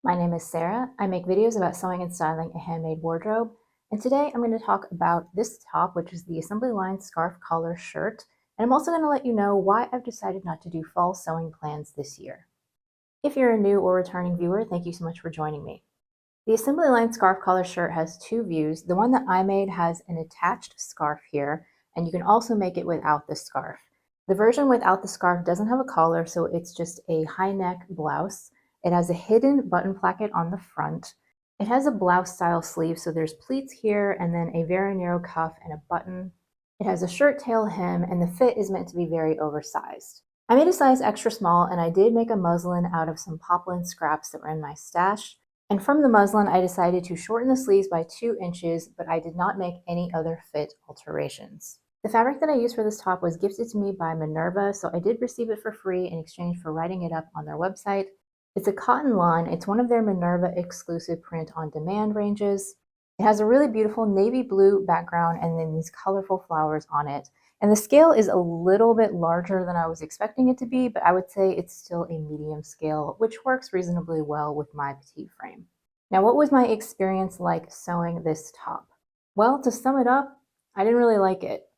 My name is Sarah. I make videos about sewing and styling a handmade wardrobe, and today I'm going to talk about this top, which is the assembly line scarf collar shirt, and I'm also going to let you know why I've decided not to do fall sewing plans this year. If you're a new or returning viewer, thank you so much for joining me. The assembly line scarf collar shirt has two views. The one that I made has an attached scarf here, and you can also make it without the scarf. The version without the scarf doesn't have a collar, so it's just a high neck blouse. It has a hidden button placket on the front. It has a blouse style sleeve, so there's pleats here and then a very narrow cuff and a button. It has a shirt tail hem, and the fit is meant to be very oversized. I made a size extra small, and I did make a muslin out of some poplin scraps that were in my stash. And from the muslin, I decided to shorten the sleeves by 2 inches, but I did not make any other fit alterations. The fabric that I used for this top was gifted to me by Minerva, so I did receive it for free in exchange for writing it up on their website. It's a cotton lawn. It's one of their Minerva exclusive print on demand ranges. It has a really beautiful navy blue background and then these colorful flowers on it. And the scale is a little bit larger than I was expecting it to be, but I would say it's still a medium scale, which works reasonably well with my petite frame. Now, what was my experience like sewing this top? Well, to sum it up, I didn't really like it.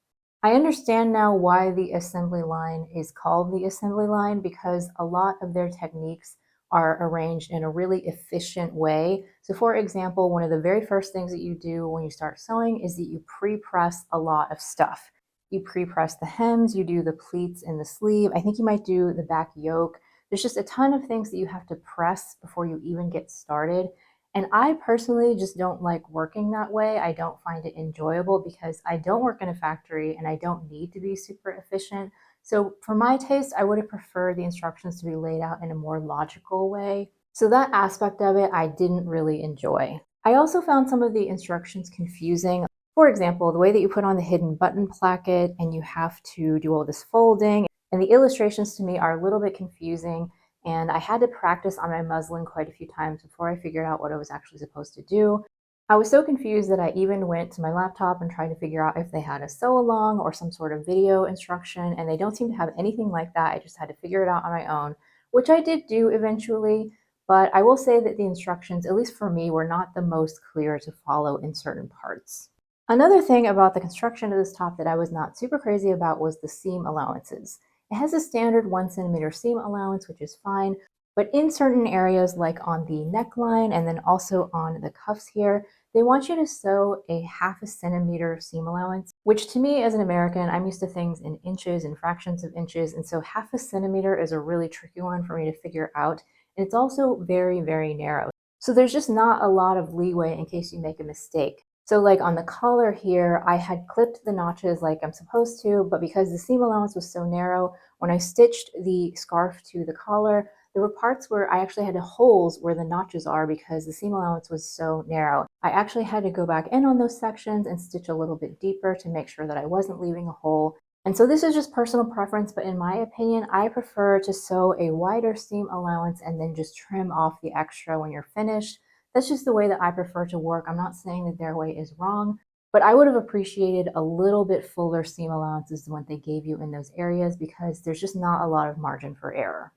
I understand now why the assembly line is called the assembly line, because a lot of their techniques are arranged in a really efficient way. So for example, one of the very first things that you do when you start sewing is that you pre-press a lot of stuff. You pre-press the hems, you do the pleats in the sleeve. I think you might do the back yoke. There's just a ton of things that you have to press before you even get started. And I personally just don't like working that way. I don't find it enjoyable because I don't work in a factory and I don't need to be super efficient. So for my taste, I would have preferred the instructions to be laid out in a more logical way. So that aspect of it, I didn't really enjoy. I also found some of the instructions confusing. For example, the way that you put on the hidden button placket and you have to do all this folding, and the illustrations to me are a little bit confusing. And I had to practice on my muslin quite a few times before I figured out what I was actually supposed to do. I was so confused that I even went to my laptop and tried to figure out if they had a sew along or some sort of video instruction, and they don't seem to have anything like that. I just had to figure it out on my own, which I did do eventually, but I will say that the instructions, at least for me, were not the most clear to follow in certain parts. Another thing about the construction of this top that I was not super crazy about was the seam allowances. It has a standard 1 centimeter seam allowance, which is fine, but in certain areas like on the neckline and then also on the cuffs here, they want you to sew a 1/2 centimeter seam allowance, which to me as an American, I'm used to things in inches and fractions of inches, and so 1/2 centimeter is a really tricky one for me to figure out, and it's also very, very narrow. So there's just not a lot of leeway in case you make a mistake. So like on the collar here, I had clipped the notches like I'm supposed to, but because the seam allowance was so narrow, when I stitched the scarf to the collar, there were parts where I actually had holes where the notches are because the seam allowance was so narrow. I actually had to go back in on those sections and stitch a little bit deeper to make sure that I wasn't leaving a hole. And so this is just personal preference, but in my opinion, I prefer to sew a wider seam allowance and then just trim off the extra when you're finished. That's just the way that I prefer to work. I'm not saying that their way is wrong, but I would have appreciated a little bit fuller seam allowances than what they gave you in those areas because there's just not a lot of margin for error.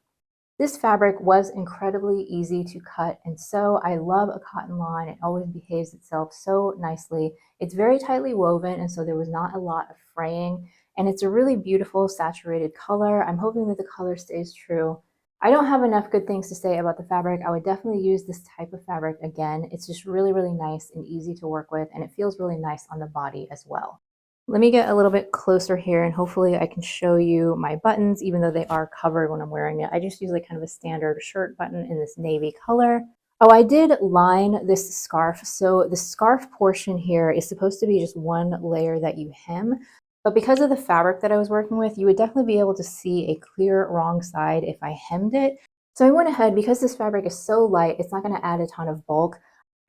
This fabric was incredibly easy to cut and sew. I love a cotton lawn. It always behaves itself so nicely. It's very tightly woven, and so there was not a lot of fraying. And it's a really beautiful saturated color. I'm hoping that the color stays true. I don't have enough good things to say about the fabric. I would definitely use this type of fabric again. It's just really, really nice and easy to work with, and it feels really nice on the body as well. Let me get a little bit closer here and hopefully I can show you my buttons, even though they are covered when I'm wearing it. I just use like kind of a standard shirt button in this navy color. Oh, I did line this scarf. So the scarf portion here is supposed to be just one layer that you hem. But because of the fabric that I was working with, you would definitely be able to see a clear wrong side if I hemmed it. So I went ahead, because this fabric is so light, it's not going to add a ton of bulk.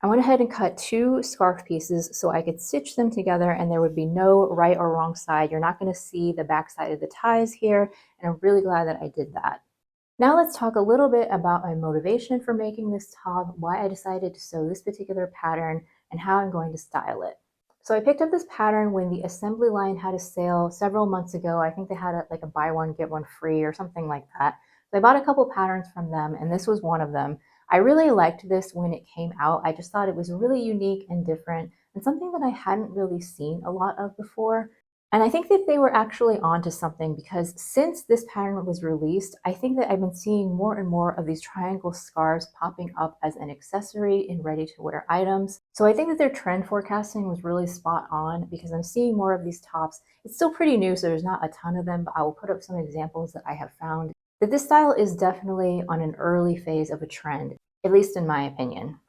I went ahead and cut 2 scarf pieces so I could stitch them together and there would be no right or wrong side. You're not going to see the back side of the ties here, and I'm really glad that I did that. Now let's talk a little bit about my motivation for making this top, why I decided to sew this particular pattern, and how I'm going to style it. So I picked up this pattern when the assembly line had a sale several months ago. I think they had like a buy one, get one free or something like that. So I bought a couple patterns from them, and this was one of them. I really liked this when it came out. I just thought it was really unique and different and something that I hadn't really seen a lot of before. And I think that they were actually onto something because since this pattern was released, I think that I've been seeing more and more of these triangle scarves popping up as an accessory in ready-to-wear items. So I think that their trend forecasting was really spot on because I'm seeing more of these tops. It's still pretty new, so there's not a ton of them, but I will put up some examples that I have found that this style is definitely on an early phase of a trend, at least in my opinion.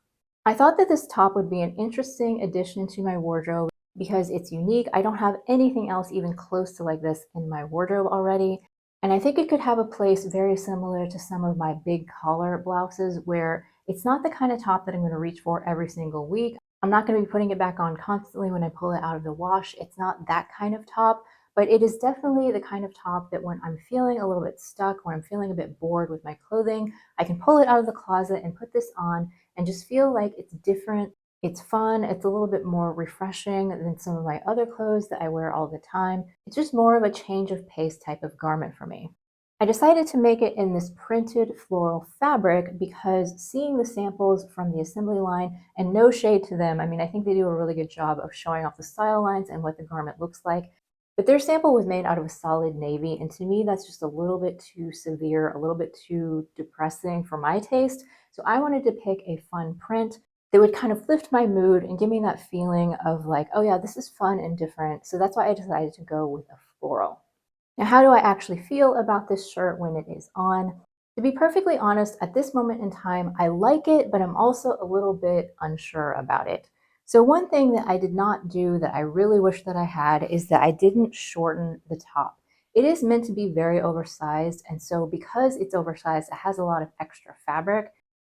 I thought that this top would be an interesting addition to my wardrobe because it's unique. I don't have anything else even close to like this in my wardrobe already. And I think it could have a place very similar to some of my big collar blouses where it's not the kind of top that I'm going to reach for every single week. I'm not going to be putting it back on constantly when I pull it out of the wash. It's not that kind of top, but it is definitely the kind of top that when I'm feeling a little bit stuck, when I'm feeling a bit bored with my clothing, I can pull it out of the closet and put this on and just feel like it's different. It's fun. It's a little bit more refreshing than some of my other clothes that I wear all the time. It's just more of a change of pace type of garment for me. I decided to make it in this printed floral fabric because seeing the samples from the assembly line, and no shade to them, I mean, I think they do a really good job of showing off the style lines and what the garment looks like. But their sample was made out of a solid navy, and to me, that's just a little bit too severe, a little bit too depressing for my taste. So I wanted to pick a fun print that would kind of lift my mood and give me that feeling of like, oh yeah, this is fun and different. So that's why I decided to go with a floral. Now, how do I actually feel about this shirt when it is on? To be perfectly honest, at this moment in time, I like it, but I'm also a little bit unsure about it. So one thing that I did not do that I really wish that I had is that I didn't shorten the top. It is meant to be very oversized, and so because it's oversized, it has a lot of extra fabric.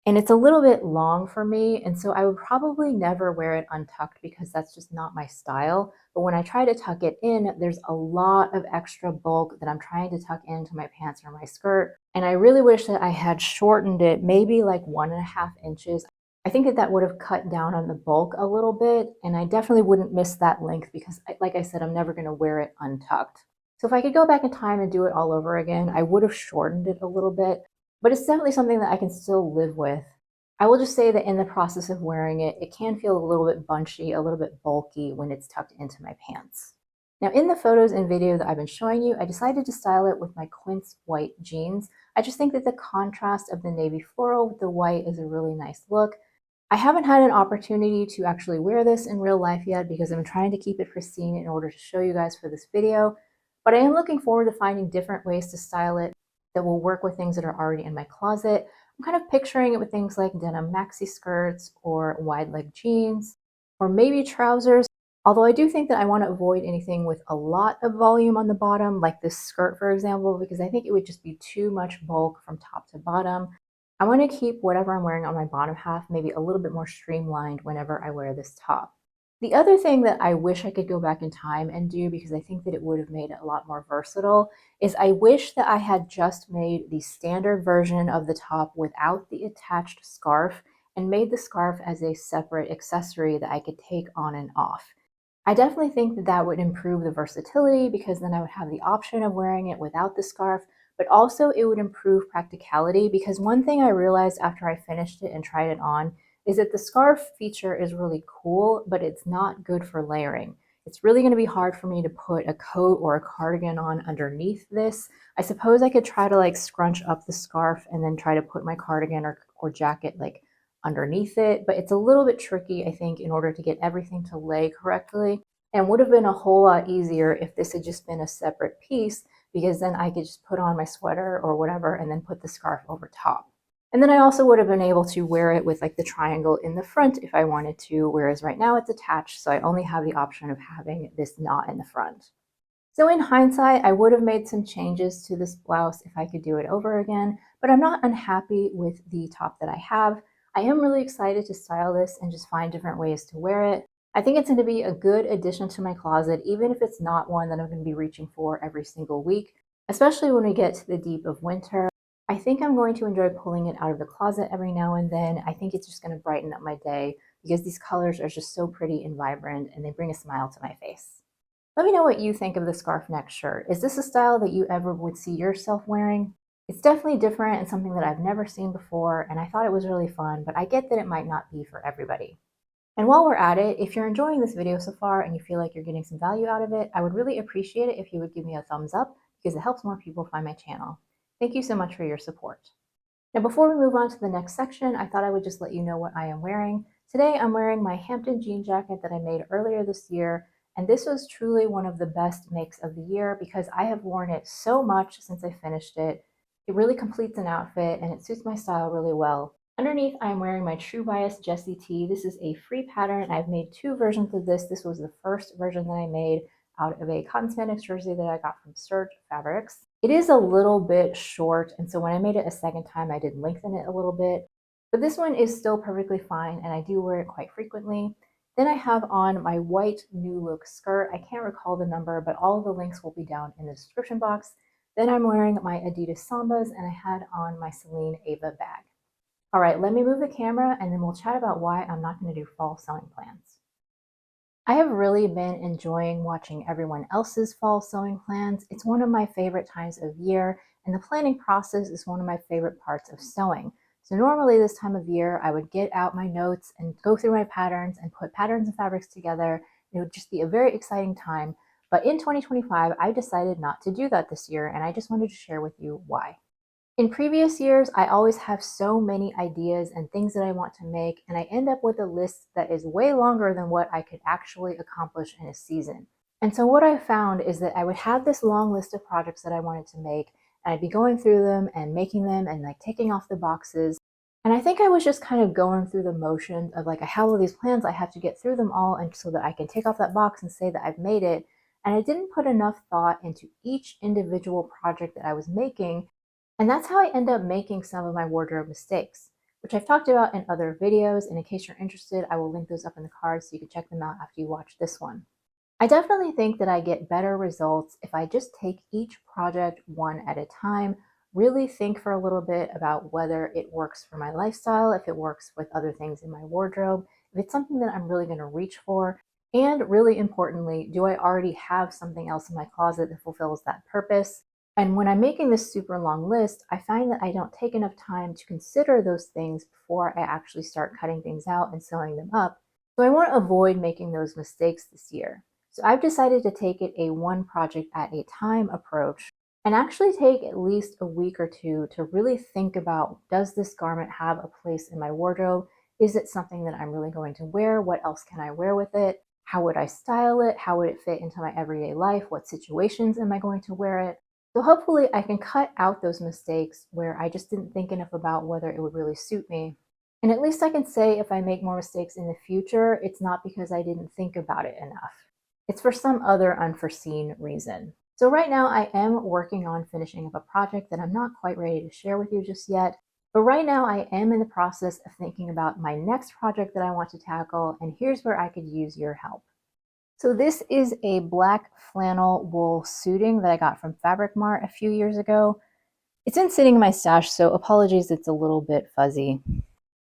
And it's a little bit long for me, and so I would probably never wear it untucked because that's just not my style. But when I try to tuck it in, there's a lot of extra bulk that I'm trying to tuck into my pants or my skirt. And I really wish that I had shortened it maybe like 1.5 inches. I think that that would have cut down on the bulk a little bit, and I definitely wouldn't miss that length because, like I said, I'm never going to wear it untucked. So if I could go back in time and do it all over again, I would have shortened it a little bit, but it's definitely something that I can still live with. I will just say that in the process of wearing it, it can feel a little bit bunchy, a little bit bulky when it's tucked into my pants. Now, in the photos and video that I've been showing you, I decided to style it with my quince white jeans. I just think that the contrast of the navy floral with the white is a really nice look. I haven't had an opportunity to actually wear this in real life yet because I'm trying to keep it pristine in order to show you guys for this video, but I am looking forward to finding different ways to style it that will work with things that are already in my closet. I'm kind of picturing it with things like denim maxi skirts or wide leg jeans, or maybe trousers. Although I do think that I want to avoid anything with a lot of volume on the bottom, like this skirt, for example, because I think it would just be too much bulk from top to bottom. I want to keep whatever I'm wearing on my bottom half maybe a little bit more streamlined whenever I wear this top. The other thing that I wish I could go back in time and do, because I think that it would have made it a lot more versatile, is I wish that I had just made the standard version of the top without the attached scarf and made the scarf as a separate accessory that I could take on and off. I definitely think that that would improve the versatility because then I would have the option of wearing it without the scarf, but also it would improve practicality because one thing I realized after I finished it and tried it on is that the scarf feature is really cool, but it's not good for layering. It's really going to be hard for me to put a coat or a cardigan on underneath this. I suppose I could try to like scrunch up the scarf and then try to put my cardigan or jacket like underneath it, but it's a little bit tricky, I think, in order to get everything to lay correctly, and would have been a whole lot easier if this had just been a separate piece because then I could just put on my sweater or whatever and then put the scarf over top. And then I also would have been able to wear it with like the triangle in the front if I wanted to, whereas right now it's attached, so I only have the option of having this knot in the front. So in hindsight, I would have made some changes to this blouse if I could do it over again, but I'm not unhappy with the top that I have. I am really excited to style this and just find different ways to wear it. I think it's going to be a good addition to my closet, even if it's not one that I'm going to be reaching for every single week, especially when we get to the deep of winter. I think I'm going to enjoy pulling it out of the closet every now and then. I think it's just going to brighten up my day because these colors are just so pretty and vibrant and they bring a smile to my face. Let me know what you think of the scarf neck shirt. Is this a style that you ever would see yourself wearing? It's definitely different and something that I've never seen before, and I thought it was really fun, but I get that it might not be for everybody. And while we're at it, if you're enjoying this video so far and you feel like you're getting some value out of it, I would really appreciate it if you would give me a thumbs up because it helps more people find my channel. Thank you so much for your support. Now, before we move on to the next section, I thought I would just let you know what I am wearing. Today, I'm wearing my Hampton jean jacket that I made earlier this year, and this was truly one of the best makes of the year because I have worn it so much since I finished it. It really completes an outfit and it suits my style really well. Underneath, I'm wearing my True Bias Jessie tee. This is a free pattern. I've made two versions of this. This was the first version that I made out of a cotton spandex jersey that I got from Surge Fabrics. It is a little bit short, and so when I made it a second time, I did lengthen it a little bit. But this one is still perfectly fine, and I do wear it quite frequently. Then I have on my white New Look skirt. I can't recall the number, but all of the links will be down in the description box. Then I'm wearing my Adidas Sambas, and I had on my Celine Ava bag. All right, let me move the camera, and then we'll chat about why I'm not going to do fall sewing plans. I have really been enjoying watching everyone else's fall sewing plans. It's one of my favorite times of year, and the planning process is one of my favorite parts of sewing. So normally this time of year, I would get out my notes and go through my patterns and put patterns and fabrics together. It would just be a very exciting time. But in 2025, I decided not to do that this year, and I just wanted to share with you why. In previous years, I always have so many ideas and things that I want to make, and I end up with a list that is way longer than what I could actually accomplish in a season. And so what I found is that I would have this long list of projects that I wanted to make, and I'd be going through them and making them and like taking off the boxes. And I think I was just kind of going through the motions of like, I have all these plans, I have to get through them all, and so that I can take off that box and say that I've made it. And I didn't put enough thought into each individual project that I was making, and that's how I end up making some of my wardrobe mistakes, which I've talked about in other videos. And in case you're interested, I will link those up in the cards so you can check them out after you watch this one. I definitely think that I get better results if I just take each project one at a time, really think for a little bit about whether it works for my lifestyle, if it works with other things in my wardrobe, if it's something that I'm really going to reach for, and really importantly, do I already have something else in my closet that fulfills that purpose? And when I'm making this super long list, I find that I don't take enough time to consider those things before I actually start cutting things out and sewing them up. So I want to avoid making those mistakes this year. So I've decided to take it a one project at a time approach and actually take at least a week or two to really think about, does this garment have a place in my wardrobe? Is it something that I'm really going to wear? What else can I wear with it? How would I style it? How would it fit into my everyday life? What situations am I going to wear it? So hopefully I can cut out those mistakes where I just didn't think enough about whether it would really suit me. And at least I can say if I make more mistakes in the future, it's not because I didn't think about it enough. It's for some other unforeseen reason. So right now I am working on finishing up a project that I'm not quite ready to share with you just yet. But right now I am in the process of thinking about my next project that I want to tackle, and here's where I could use your help. So this is a black flannel wool suiting that I got from Fabric Mart a few years ago. It's been sitting in my stash, so apologies it's a little bit fuzzy.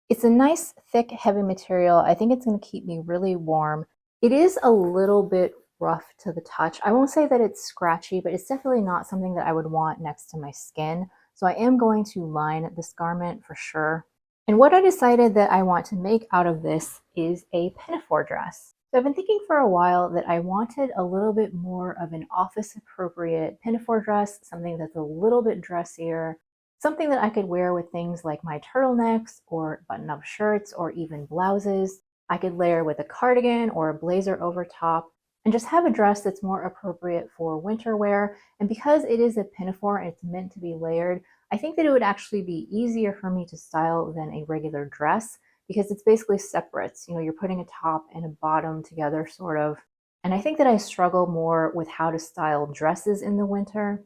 It's a nice, thick, heavy material. I think it's going to keep me really warm. It is a little bit rough to the touch. I won't say that it's scratchy, but it's definitely not something that I would want next to my skin. So I am going to line this garment for sure. And what I decided that I want to make out of this is a pinafore dress. So I've been thinking for a while that I wanted a little bit more of an office appropriate pinafore dress, something that's a little bit dressier, something that I could wear with things like my turtlenecks or button up shirts or even blouses. I could layer with a cardigan or a blazer over top and just have a dress that's more appropriate for winter wear. And because it is a pinafore and it's meant to be layered, I think that it would actually be easier for me to style than a regular dress because it's basically separates. You know, you're putting a top and a bottom together sort of. And I think that I struggle more with how to style dresses in the winter.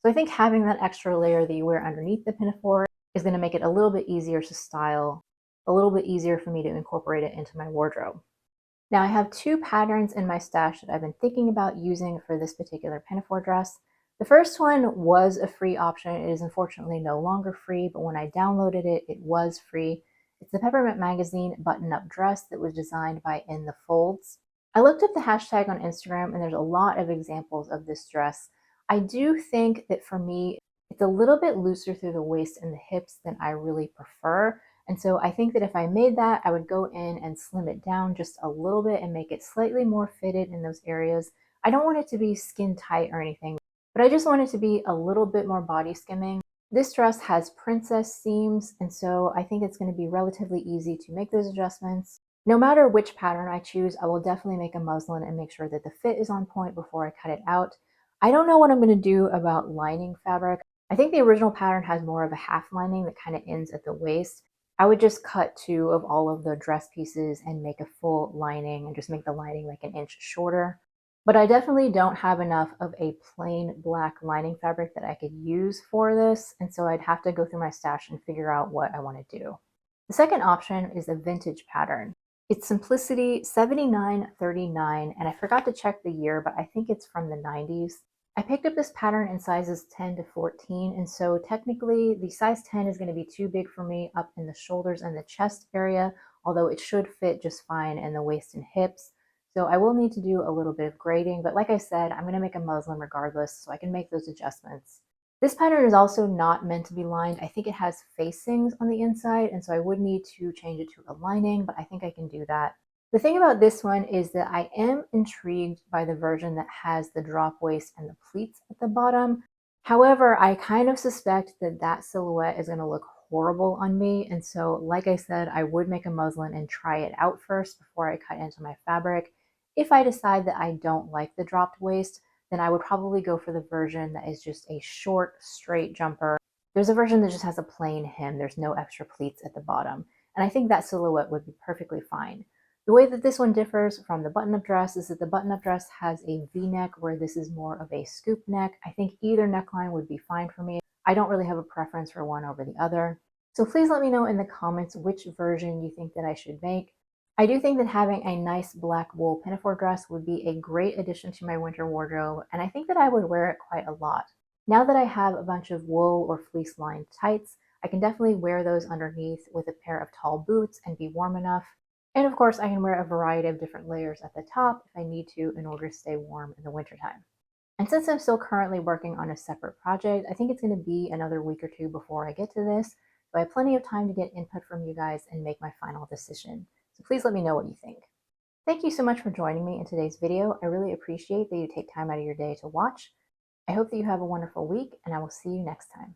So I think having that extra layer that you wear underneath the pinafore is going to make it a little bit easier to style, a little bit easier for me to incorporate it into my wardrobe. Now I have two patterns in my stash that I've been thinking about using for this particular pinafore dress. The first one was a free option. It is unfortunately no longer free, but when I downloaded it, it was free. It's the Peppermint Magazine button-up dress that was designed by In the Folds. I looked up the hashtag on Instagram and there's a lot of examples of this dress. I do think that for me, It's a little bit looser through the waist and the hips than I really prefer. And so I think that if I made that, I would go in and slim it down just a little bit and make it slightly more fitted in those areas. I don't want it to be skin tight or anything, but I just want it to be a little bit more body skimming. This dress has princess seams, and so I think it's going to be relatively easy to make those adjustments. No matter which pattern I choose, I will definitely make a muslin and make sure that the fit is on point before I cut it out. I don't know what I'm going to do about lining fabric. I think the original pattern has more of a half lining that kind of ends at the waist. I would just cut two of all of the dress pieces and make a full lining and just make the lining like an inch shorter. But I definitely don't have enough of a plain black lining fabric that I could use for this, and so I'd have to go through my stash and figure out what I want to do. The second option is a vintage pattern. It's Simplicity 7939, and I forgot to check the year, but I think it's from the 90s. I picked up this pattern in sizes 10 to 14, and so technically the size 10 is going to be too big for me up in the shoulders and the chest area, although it should fit just fine in the waist and hips. So I will need to do a little bit of grading, but like I said, I'm going to make a muslin regardless, so I can make those adjustments. This pattern is also not meant to be lined. I think it has facings on the inside, and so I would need to change it to a lining, but I think I can do that. The thing about this one is that I am intrigued by the version that has the drop waist and the pleats at the bottom. However, I kind of suspect that that silhouette is going to look horrible on me, and so like I said, I would make a muslin and try it out first before I cut into my fabric. If I decide that I don't like the dropped waist, then I would probably go for the version that is just a short, straight jumper. There's a version that just has a plain hem. There's no extra pleats at the bottom. And I think that silhouette would be perfectly fine. The way that this one differs from the button-up dress is that the button-up dress has a V-neck where this is more of a scoop neck. I think either neckline would be fine for me. I don't really have a preference for one over the other. So please let me know in the comments which version you think that I should make. I do think that having a nice black wool pinafore dress would be a great addition to my winter wardrobe, and I think that I would wear it quite a lot. Now that I have a bunch of wool or fleece lined tights, I can definitely wear those underneath with a pair of tall boots and be warm enough. And of course, I can wear a variety of different layers at the top if I need to in order to stay warm in the wintertime. And since I'm still currently working on a separate project, I think it's going to be another week or two before I get to this, so I have plenty of time to get input from you guys and make my final decision. So please let me know what you think. Thank you so much for joining me in today's video. I really appreciate that you take time out of your day to watch. I hope that you have a wonderful week, and I will see you next time.